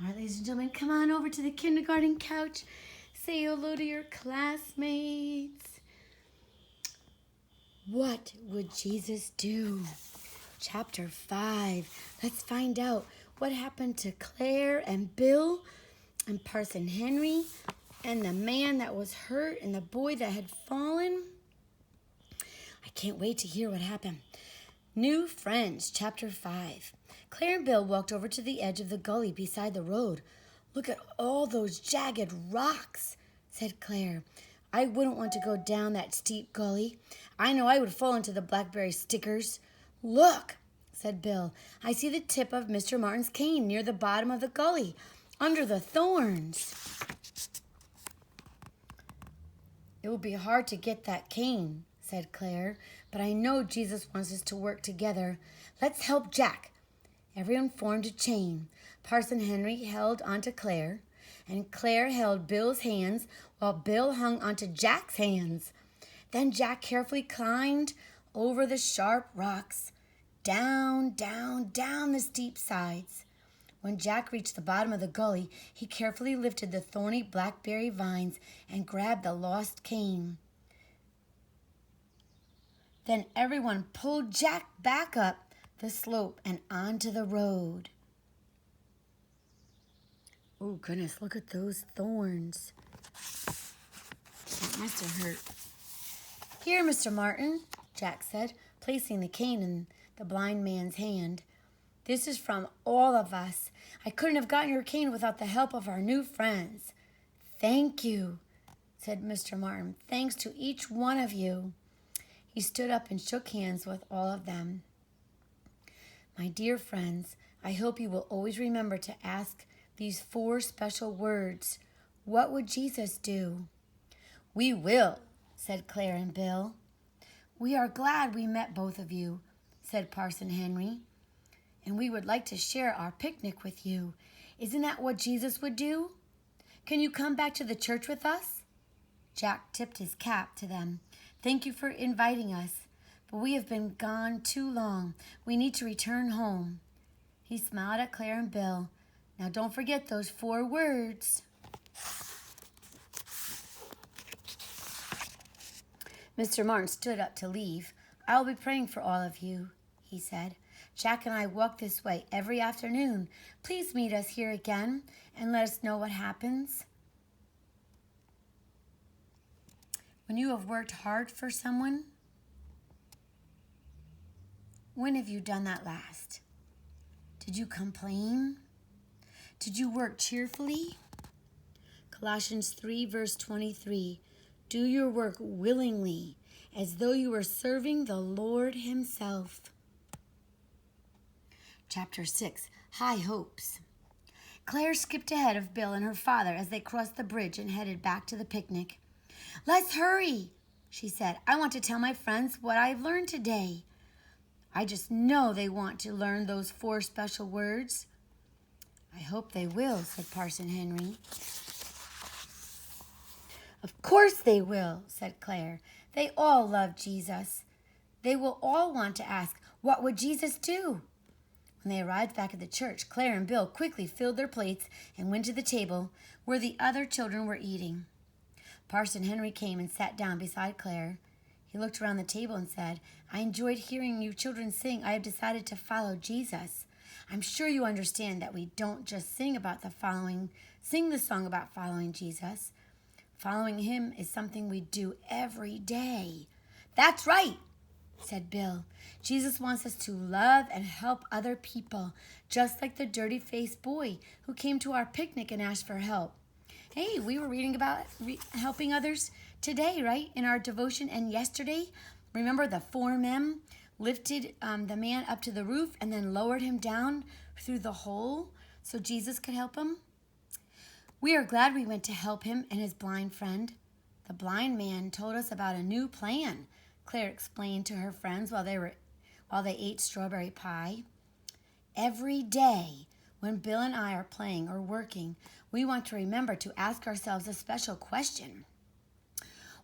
All right, ladies and gentlemen, come on over to the kindergarten couch. Say hello to your classmates. What would Jesus do? Chapter 5. Let's find out what happened to Claire and Bill and Parson Henry and the man that was hurt and the boy that had fallen. I can't wait to hear what happened. New Friends, Chapter 5. Claire and Bill walked over to the edge of the gully beside the road. "Look at all those jagged rocks," said Claire. "I wouldn't want to go down that steep gully. I know I would fall into the blackberry stickers." "Look," said Bill. "I see the tip of Mr. Martin's cane near the bottom of the gully, under the thorns." "It will be hard to get that cane," said Claire, "but I know Jesus wants us to work together. Let's help Jack." Everyone formed a chain. Parson Henry held onto Claire, and Claire held Bill's hands while Bill hung onto Jack's hands. Then Jack carefully climbed over the sharp rocks, down, down, down the steep sides. When Jack reached the bottom of the gully, he carefully lifted the thorny blackberry vines and grabbed the lost cane. Then everyone pulled Jack back up the slope and onto the road. Oh, goodness, look at those thorns. That must have hurt. "Here, Mr. Martin," Jack said, placing the cane in the blind man's hand. "This is from all of us. I couldn't have gotten your cane without the help of our new friends." "Thank you," said Mr. Martin. "Thanks to each one of you." He stood up and shook hands with all of them. "My dear friends, I hope you will always remember to ask these 4 special words. What would Jesus do?" "We will," said Claire and Bill. "We are glad we met both of you," said Parson Henry. "And we would like to share our picnic with you. Isn't that what Jesus would do? Can you come back to the church with us?" Jack tipped his cap to them. "Thank you for inviting us, but we have been gone too long. We need to return home." He smiled at Claire and Bill. "Now don't forget those 4 words." Mr. Martin stood up to leave. "I will be praying for all of you," he said. "Jack and I walk this way every afternoon. Please meet us here again and let us know what happens. When you have worked hard for someone, when have you done that last? Did you complain? Did you work cheerfully? Colossians 3, verse 23. Do your work willingly, as though you were serving the Lord Himself. Chapter 6, High Hopes. Claire skipped ahead of Bill and her father as they crossed the bridge and headed back to the picnic. "Let's hurry," she said. "I want to tell my friends what I've learned today." "I just know they want to learn those 4 special words." "I hope they will," said Parson Henry. "Of course they will," said Claire. "They all love Jesus. They will all want to ask, what would Jesus do?" When they arrived back at the church, Claire and Bill quickly filled their plates and went to the table where the other children were eating. Parson Henry came and sat down beside Claire. He looked around the table and said, "I enjoyed hearing you children sing, 'I have decided to follow Jesus.' I'm sure you understand that we don't just sing the song about following Jesus. Following Him is something we do every day." "That's right," said Bill. "Jesus wants us to love and help other people, just like the dirty-faced boy who came to our picnic and asked for help." Hey, we were reading about helping others today, right? In our devotion. And yesterday, remember the 4 men lifted the man up to the roof and then lowered him down through the hole so Jesus could help him? We are glad we went to help him and his blind friend. The blind man told us about a new plan, Claire explained to her friends while they ate strawberry pie. Every day, when Bill and I are playing or working, we want to remember to ask ourselves a special question.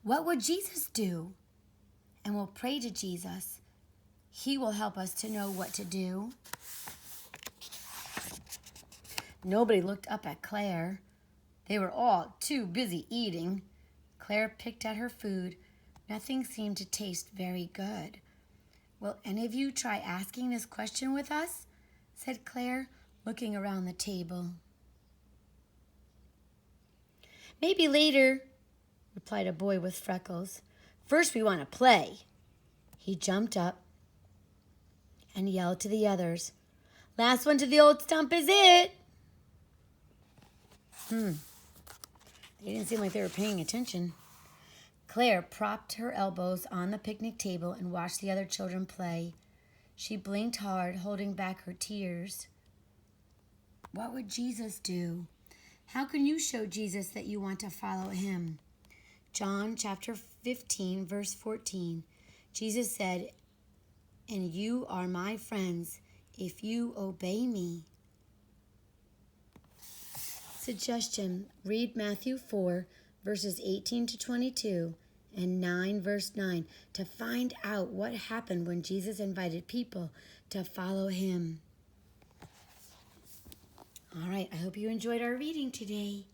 What would Jesus do? And we'll pray to Jesus. He will help us to know what to do. Nobody looked up at Claire. They were all too busy eating. Claire picked at her food. Nothing seemed to taste very good. "Will any of you try asking this question with us?" said Claire, looking around the table. "Maybe later," replied a boy with freckles. "First we want to play." He jumped up and yelled to the others, "Last one to the old stump is it." They didn't seem like they were paying attention. Claire propped her elbows on the picnic table and watched the other children play. She blinked hard, holding back her tears. What would Jesus do? How can you show Jesus that you want to follow him? John chapter 15, verse 14. Jesus said, "And you are my friends if you obey me." Suggestion: read Matthew 4, verses 18 to 22 and 9, verse 9 to find out what happened when Jesus invited people to follow him. All right, I hope you enjoyed our reading today.